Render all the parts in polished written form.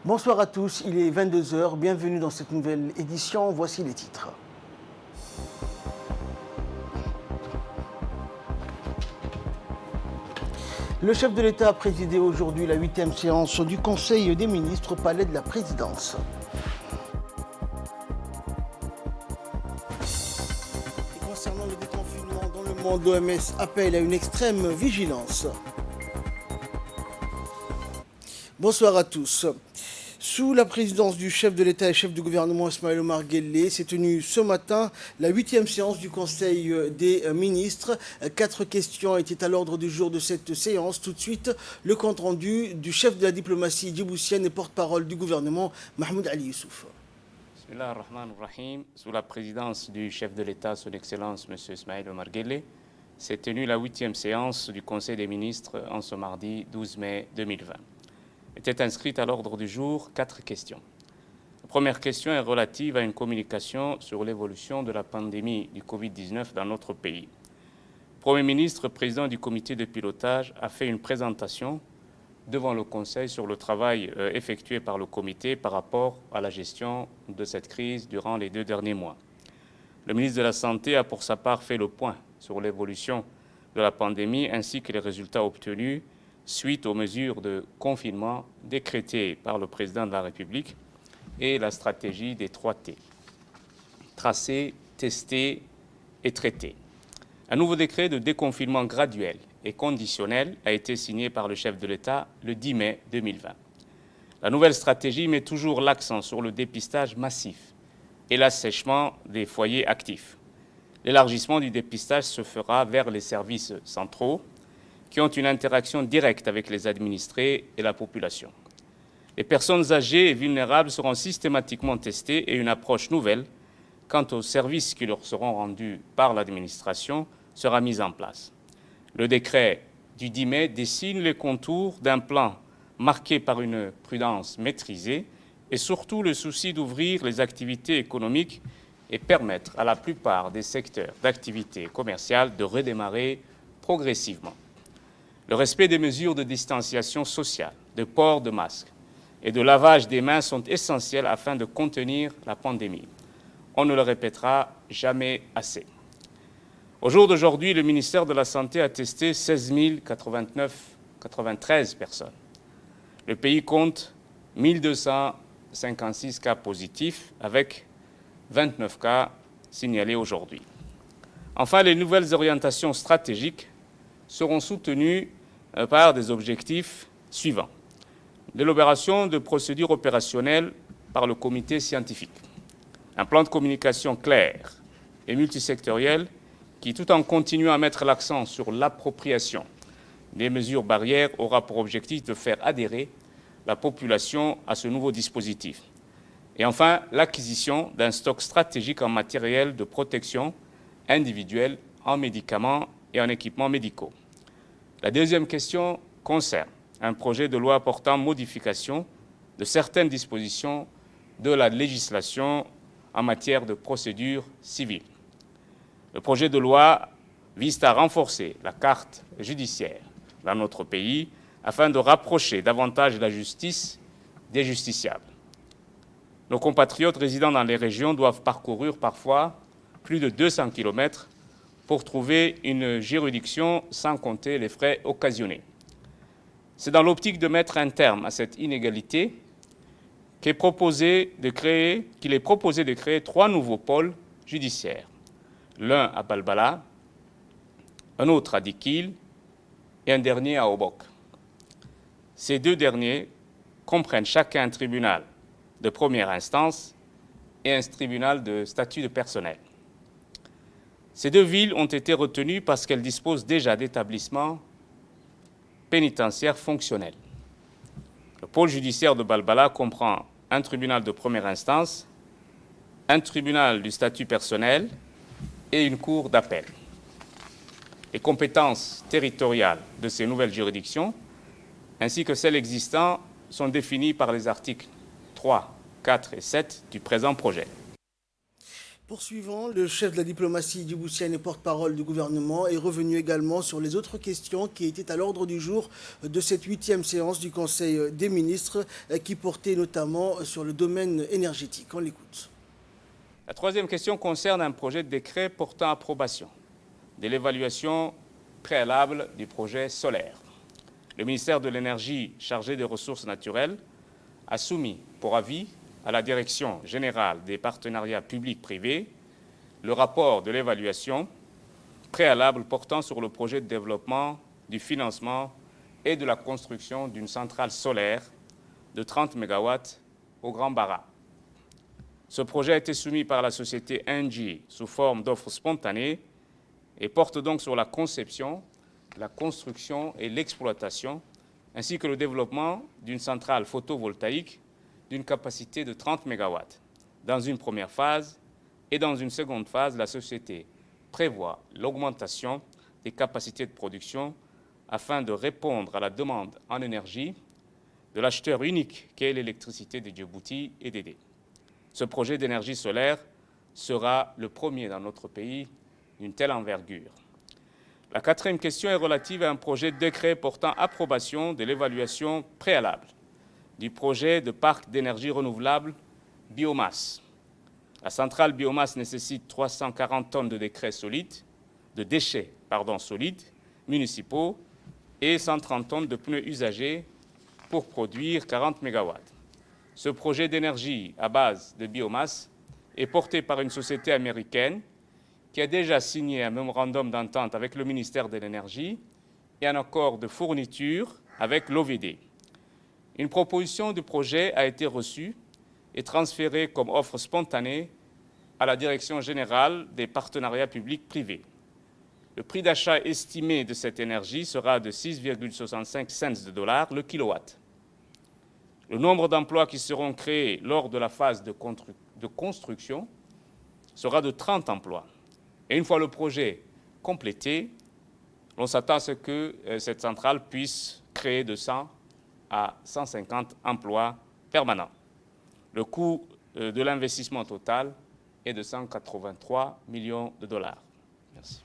Bonsoir à tous, il est 22 heures. Bienvenue dans cette nouvelle édition. Voici les titres. Le chef de l'État a présidé aujourd'hui la 8e séance du Conseil des ministres au Palais de la Présidence. Et concernant le déconfinement dans le monde, l'OMS appelle à une extrême vigilance. Bonsoir à tous. Sous la présidence du chef de l'État et chef du gouvernement Ismaël Omar Guelleh, s'est tenue ce matin la 8e séance du Conseil des ministres. 4 questions étaient à l'ordre du jour de cette séance. Tout de suite, le compte-rendu du chef de la diplomatie djiboutienne et porte-parole du gouvernement, Mahmoud Ali Youssouf. Bismillah ar-Rahman ar-Rahim. Sous la présidence du chef de l'État, son Excellence M. Ismaël Omar Guelleh, s'est tenue la 8e séance du Conseil des ministres en ce mardi 12 mai 2020. Étaient inscrites à l'ordre du jour 4 questions. La première question est relative à une communication sur l'évolution de la pandémie du Covid-19 dans notre pays. Le Premier ministre, président du comité de pilotage, a fait une présentation devant le Conseil sur le travail effectué par le comité par rapport à la gestion de cette crise durant les 2 derniers mois. Le ministre de la Santé a pour sa part fait le point sur l'évolution de la pandémie ainsi que les résultats obtenus suite aux mesures de confinement décrétées par le président de la République et la stratégie des 3T. Tracer, tester et traiter. Un nouveau décret de déconfinement graduel et conditionnel a été signé par le chef de l'État le 10 mai 2020. La nouvelle stratégie met toujours l'accent sur le dépistage massif et l'assèchement des foyers actifs. L'élargissement du dépistage se fera vers les services centraux, qui ont une interaction directe avec les administrés et la population. Les personnes âgées et vulnérables seront systématiquement testées et une approche nouvelle quant aux services qui leur seront rendus par l'administration sera mise en place. Le décret du 10 mai dessine les contours d'un plan marqué par une prudence maîtrisée et surtout le souci d'ouvrir les activités économiques et permettre à la plupart des secteurs d'activité commerciale de redémarrer progressivement. Le respect des mesures de distanciation sociale, de port de masques et de lavage des mains sont essentiels afin de contenir la pandémie. On ne le répétera jamais assez. Au jour d'aujourd'hui, le ministère de la Santé a testé 16 093 personnes. Le pays compte 1 256 cas positifs avec 29 cas signalés aujourd'hui. Enfin, les nouvelles orientations stratégiques seront soutenus par des objectifs suivants. L'élaboration de procédures opérationnelles par le comité scientifique. Un plan de communication clair et multisectoriel qui, tout en continuant à mettre l'accent sur l'appropriation des mesures barrières, aura pour objectif de faire adhérer la population à ce nouveau dispositif. Et enfin, l'acquisition d'un stock stratégique en matériel de protection individuelle, en médicaments et en équipements médicaux. La deuxième question concerne un projet de loi portant modification de certaines dispositions de la législation en matière de procédure civile. Le projet de loi vise à renforcer la carte judiciaire dans notre pays afin de rapprocher davantage la justice des justiciables. Nos compatriotes résidant dans les régions doivent parcourir parfois plus de 200 km pour trouver une juridiction sans compter les frais occasionnés. C'est dans l'optique de mettre un terme à cette inégalité qu'il est proposé de créer 3 nouveaux pôles judiciaires, l'un à Balbala, un autre à Dikil et un dernier à Obok. Ces 2 derniers comprennent chacun un tribunal de première instance et un tribunal de statut de personnel. Ces 2 villes ont été retenues parce qu'elles disposent déjà d'établissements pénitentiaires fonctionnels. Le pôle judiciaire de Balbala comprend un tribunal de première instance, un tribunal du statut personnel et une cour d'appel. Les compétences territoriales de ces nouvelles juridictions, ainsi que celles existantes, sont définies par les articles 3, 4 et 7 du présent projet. Poursuivant, le chef de la diplomatie djiboutienne et porte-parole du gouvernement est revenu également sur les autres questions qui étaient à l'ordre du jour de cette 8e séance du Conseil des ministres qui portait notamment sur le domaine énergétique. On l'écoute. La troisième question concerne un projet de décret portant approbation de l'évaluation préalable du projet solaire. Le ministère de l'Énergie, chargé des ressources naturelles, a soumis pour avis à la Direction générale des partenariats publics-privés le rapport de l'évaluation préalable portant sur le projet de développement, du financement et de la construction d'une centrale solaire de 30 MW au Grand Bara. Ce projet a été soumis par la société Engie sous forme d'offre spontanée et porte donc sur la conception, la construction et l'exploitation, ainsi que le développement d'une centrale photovoltaïque d'une capacité de 30 MW. Dans une première phase et dans une seconde phase, la société prévoit l'augmentation des capacités de production afin de répondre à la demande en énergie de l'acheteur unique qu'est l'électricité de Djibouti et d'Édé. Ce projet d'énergie solaire sera le premier dans notre pays d'une telle envergure. La quatrième question est relative à un projet de décret portant approbation de l'évaluation préalable du projet de parc d'énergie renouvelable biomasse. La centrale biomasse nécessite 340 tonnes de déchets solides municipaux et 130 tonnes de pneus usagés pour produire 40 MW. Ce projet d'énergie à base de biomasse est porté par une société américaine qui a déjà signé un mémorandum d'entente avec le ministère de l'Énergie et un accord de fourniture avec l'OVD. Une proposition de projet a été reçue et transférée comme offre spontanée à la Direction générale des partenariats publics-privés. Le prix d'achat estimé de cette énergie sera de 6,65 cents de dollars le kilowatt. Le nombre d'emplois qui seront créés lors de la phase de construction sera de 30 emplois. Et une fois le projet complété, on s'attend à ce que cette centrale puisse créer de 100 à 150 emplois permanents. Le coût de l'investissement total est de 183 millions de dollars. Merci.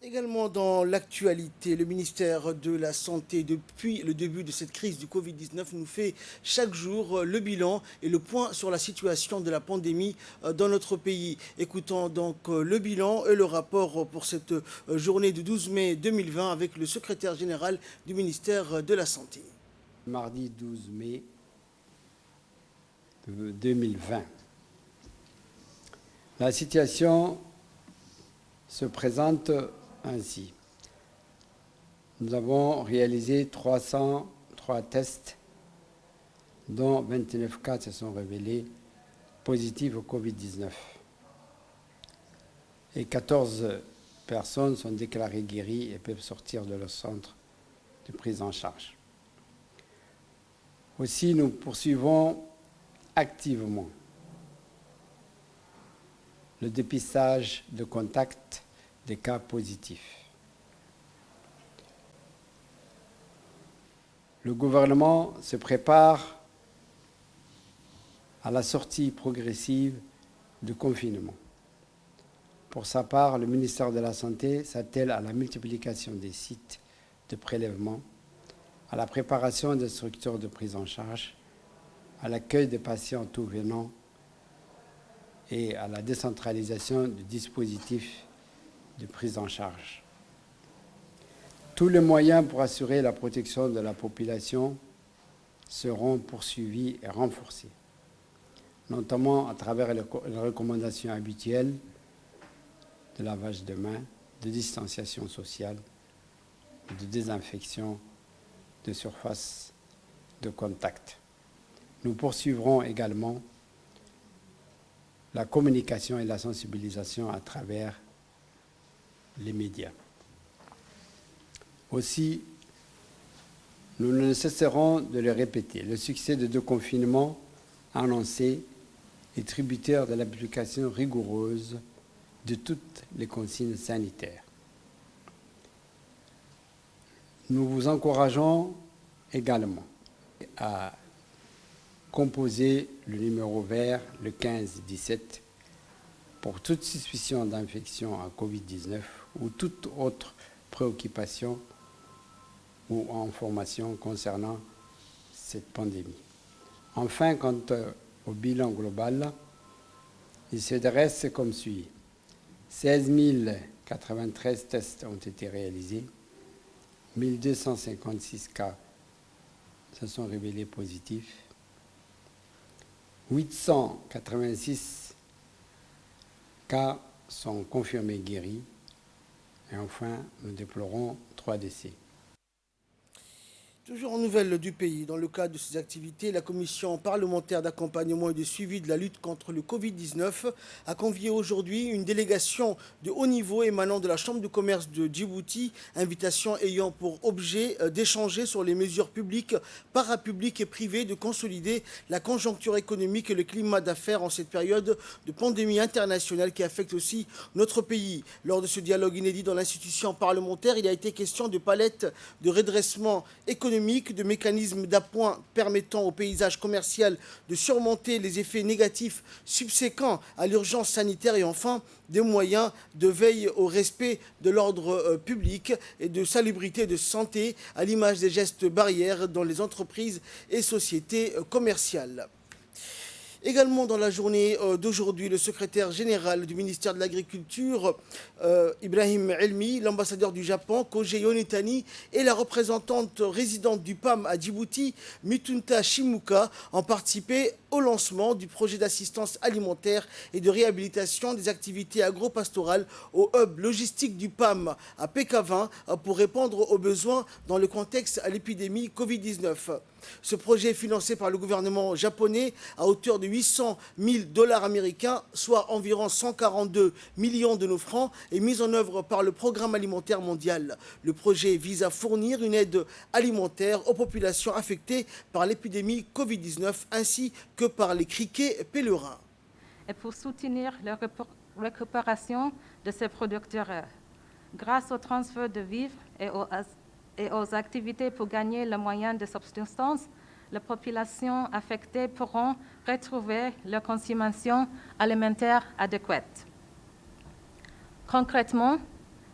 Également dans l'actualité, le ministère de la Santé, depuis le début de cette crise du Covid-19, nous fait chaque jour le bilan et le point sur la situation de la pandémie dans notre pays. Écoutons donc le bilan et le rapport pour cette journée du 12 mai 2020 avec le secrétaire général du ministère de la Santé. Mardi 12 mai 2020. La situation se présente ainsi. Nous avons réalisé 303 tests, dont 29 cas se sont révélés positifs au Covid-19. Et 14 personnes sont déclarées guéries et peuvent sortir de leur centre de prise en charge. Aussi, nous poursuivons activement le dépistage de contact des cas positifs. Le gouvernement se prépare à la sortie progressive du confinement. Pour sa part, le ministère de la Santé s'attelle à la multiplication des sites de prélèvement, à la préparation des structures de prise en charge, à l'accueil des patients tout venant et à la décentralisation du dispositif de prise en charge. Tous les moyens pour assurer la protection de la population seront poursuivis et renforcés, notamment à travers les recommandations habituelles de lavage de mains, de distanciation sociale, de désinfection de surfaces de contact. Nous poursuivrons également la communication et la sensibilisation à travers les médias. Aussi, nous ne cesserons de le répéter. Le succès de deux confinements annoncés est tributaire de l'application rigoureuse de toutes les consignes sanitaires. Nous vous encourageons également à composer le numéro vert, le 15 17, pour toute suspicion d'infection à Covid-19 ou toute autre préoccupation ou information concernant cette pandémie. Enfin, quant au bilan global, il se dresse comme suit. 16 093 tests ont été réalisés, 1256 cas se sont révélés positifs, 886 cas sont confirmés guéris, et enfin, nous déplorons 3 décès. Toujours en nouvelles du pays, dans le cadre de ces activités, la commission parlementaire d'accompagnement et de suivi de la lutte contre le Covid-19 a convié aujourd'hui une délégation de haut niveau émanant de la Chambre de commerce de Djibouti, invitation ayant pour objet d'échanger sur les mesures publiques, parapubliques et privées de consolider la conjoncture économique et le climat d'affaires en cette période de pandémie internationale qui affecte aussi notre pays. Lors de ce dialogue inédit dans l'institution parlementaire, il a été question de palettes de redressement économique, de mécanismes d'appoint permettant au paysage commercial de surmonter les effets négatifs subséquents à l'urgence sanitaire et enfin des moyens de veille au respect de l'ordre public et de salubrité et de santé à l'image des gestes barrières dans les entreprises et sociétés commerciales. Également dans la journée d'aujourd'hui, le secrétaire général du ministère de l'Agriculture, Ibrahim Elmi, l'ambassadeur du Japon, Koji Yonetani, et la représentante résidente du PAM à Djibouti, Mitunta Shimuka, ont participé au lancement du projet d'assistance alimentaire et de réhabilitation des activités agro-pastorales au hub logistique du PAM à PK20 pour répondre aux besoins dans le contexte à l'épidémie Covid-19. Ce projet est financé par le gouvernement japonais à hauteur de 800 000 $ américains, soit environ 142 millions de nos francs, et mis en œuvre par le Programme alimentaire mondial. Le projet vise à fournir une aide alimentaire aux populations affectées par l'épidémie Covid-19 ainsi que par les criquets pèlerins. Et pour soutenir la récupération de ces producteurs, grâce au transfert de vivres et aux activités pour gagner le moyen de subsistance, les populations affectées pourront retrouver leur consommation alimentaire adéquate. Concrètement,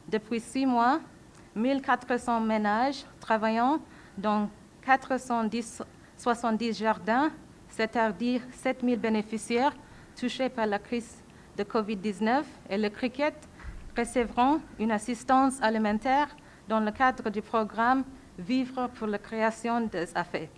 depuis 6 mois, 1400 ménages travaillant dans 470 jardins, c'est-à-dire 7000 bénéficiaires touchés par la crise de Covid-19 et le cricket, recevront une assistance alimentaire dans le cadre du programme Vivre pour la création des affaires.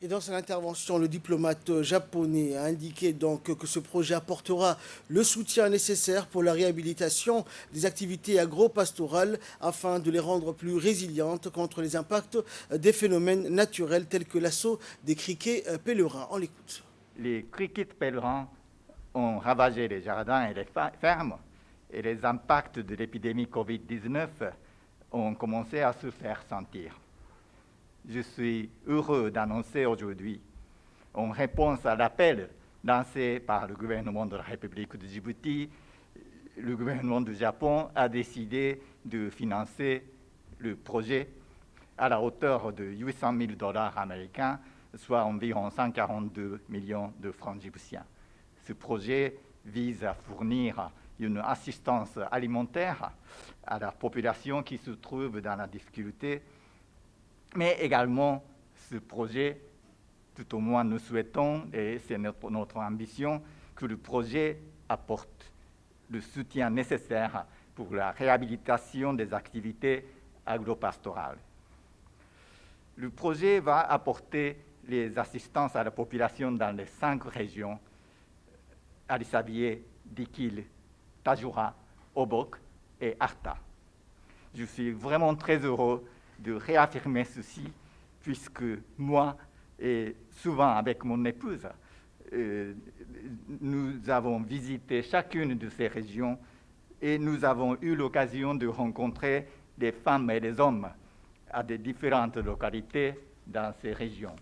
Et dans son intervention, le diplomate japonais a indiqué donc que ce projet apportera le soutien nécessaire pour la réhabilitation des activités agro-pastorales afin de les rendre plus résilientes contre les impacts des phénomènes naturels tels que l'assaut des criquets pèlerins. On l'écoute. Les criquets pèlerins ont ravagé les jardins et les fermes et les impacts de l'épidémie Covid-19 ont commencé à se faire sentir. Je suis heureux d'annoncer aujourd'hui, en réponse à l'appel lancé par le gouvernement de la République de Djibouti, le gouvernement du Japon a décidé de financer le projet à la hauteur de 800 000 $ américains, soit environ 142 millions de francs djiboutiens. Ce projet vise à fournir une assistance alimentaire à la population qui se trouve dans la difficulté, mais également ce projet, tout au moins nous souhaitons, et c'est notre ambition, que le projet apporte le soutien nécessaire pour la réhabilitation des activités agro-pastorales. Le projet va apporter les assistances à la population dans les 5 régions, Addis Abeba, Dikil, Tajura, Obok et Arta. Je suis vraiment très heureux de réaffirmer ceci, puisque moi, et souvent avec mon épouse, nous avons visité chacune de ces régions et nous avons eu l'occasion de rencontrer des femmes et des hommes à des différentes localités dans ces régions.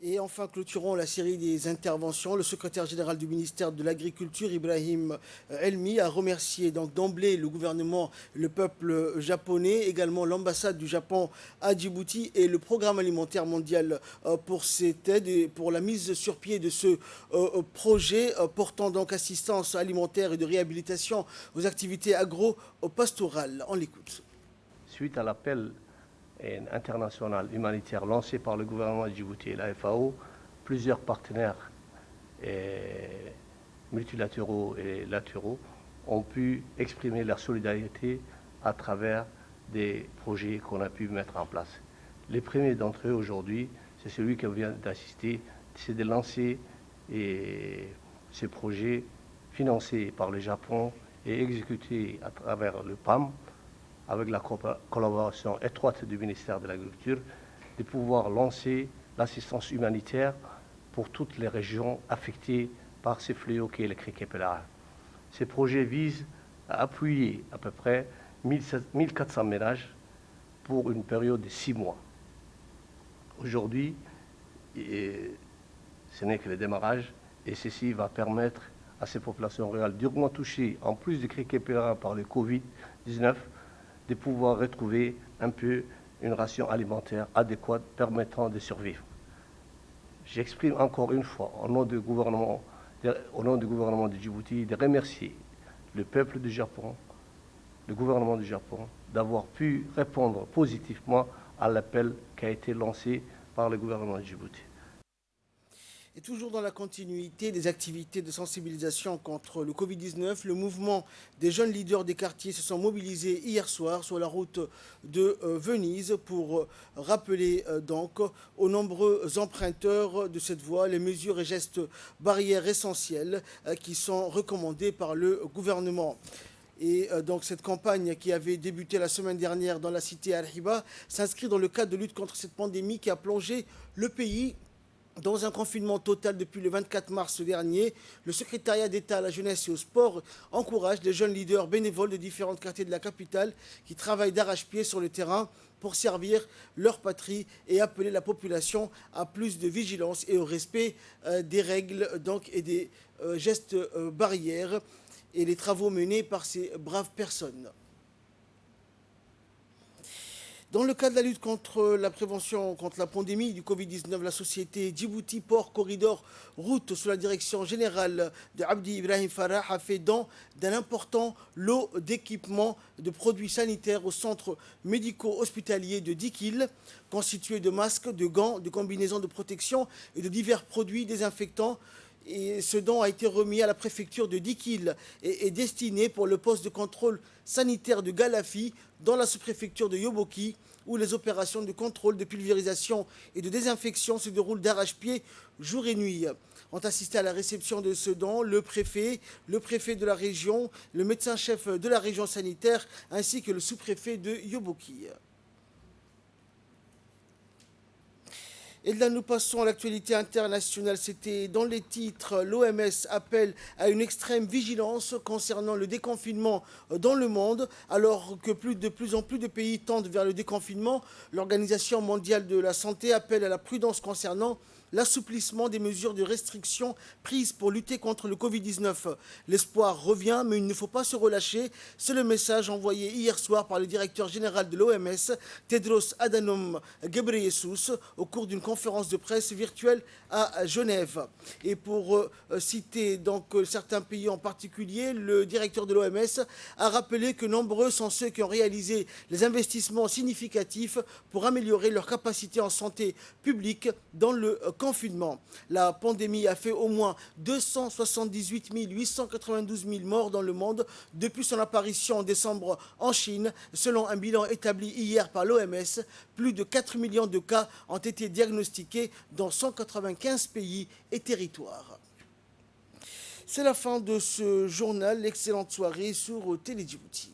Et enfin, clôturons la série des interventions. Le secrétaire général du ministère de l'Agriculture, Ibrahim Elmi, a remercié donc d'emblée le gouvernement, le peuple japonais, également l'ambassade du Japon à Djibouti et le programme alimentaire mondial pour cette aide et pour la mise sur pied de ce projet portant donc assistance alimentaire et de réhabilitation aux activités agro-pastorales. On l'écoute. Suite à l'appel international humanitaire lancé par le gouvernement de Djibouti et la FAO, plusieurs partenaires multilatéraux et latéraux ont pu exprimer leur solidarité à travers des projets qu'on a pu mettre en place. Les premiers d'entre eux aujourd'hui, c'est celui qu'on vient d'assister, c'est de lancer ces projets financés par le Japon et exécutés à travers le PAM, avec la collaboration étroite du ministère de l'Agriculture, de pouvoir lancer l'assistance humanitaire pour toutes les régions affectées par ces fléaux qu'est le criquet pèlerin. Ces projets visent à appuyer à peu près 1400 ménages pour une période de 6 mois. Aujourd'hui, ce n'est que le démarrage et ceci va permettre à ces populations rurales durement touchées, en plus du criquet pèlerin par le Covid-19, de pouvoir retrouver un peu une ration alimentaire adéquate permettant de survivre. J'exprime encore une fois, au nom du gouvernement de Djibouti, de remercier le peuple du Japon, le gouvernement du Japon, d'avoir pu répondre positivement à l'appel qui a été lancé par le gouvernement de Djibouti. Et toujours dans la continuité des activités de sensibilisation contre le Covid-19, le mouvement des jeunes leaders des quartiers se sont mobilisés hier soir sur la route de Venise pour rappeler donc aux nombreux emprunteurs de cette voie les mesures et gestes barrières essentiels qui sont recommandés par le gouvernement. Et donc cette campagne qui avait débuté la semaine dernière dans la cité Al-Hiba s'inscrit dans le cadre de lutte contre cette pandémie qui a plongé le pays dans un confinement total depuis le 24 mars dernier. Le secrétariat d'État à la jeunesse et au sport encourage les jeunes leaders bénévoles de différents quartiers de la capitale qui travaillent d'arrache-pied sur le terrain pour servir leur patrie et appeler la population à plus de vigilance et au respect des règles donc, et des gestes barrières et les travaux menés par ces braves personnes. Dans le cadre de la lutte contre la prévention, contre la pandémie du Covid-19, la société Djibouti Port Corridor Route, sous la direction générale de Abdi Ibrahim Farah, a fait don d'un important lot d'équipements de produits sanitaires au centre médico-hospitalier de Dikil, constitué de masques, de gants, de combinaisons de protection et de divers produits désinfectants. Et ce don a été remis à la préfecture de Dikil et est destiné pour le poste de contrôle sanitaire de Galafi dans la sous-préfecture de Yoboki, où les opérations de contrôle, de pulvérisation et de désinfection se déroulent d'arrache-pied jour et nuit. Ont assisté à la réception de ce don le préfet de la région, le médecin-chef de la région sanitaire ainsi que le sous-préfet de Yoboki. Et là, nous passons à l'actualité internationale. C'était dans les titres, l'OMS appelle à une extrême vigilance concernant le déconfinement dans le monde. Alors que de plus en plus de pays tendent vers le déconfinement, l'Organisation mondiale de la santé appelle à la prudence concernant l'assouplissement des mesures de restriction prises pour lutter contre le Covid-19. L'espoir revient, mais il ne faut pas se relâcher. C'est le message envoyé hier soir par le directeur général de l'OMS, Tedros Adhanom Ghebreyesus, au cours d'une conférence de presse virtuelle à Genève. Et pour citer donc certains pays en particulier, le directeur de l'OMS a rappelé que nombreux sont ceux qui ont réalisé les investissements significatifs pour améliorer leur capacité en santé publique dans le confinement. La pandémie a fait au moins 278 892 000 morts dans le monde depuis son apparition en décembre en Chine. Selon un bilan établi hier par l'OMS, plus de 4 millions de cas ont été diagnostiqués dans 195 pays et territoires. C'est la fin de ce journal. Excellente soirée sur Télé Djibouti.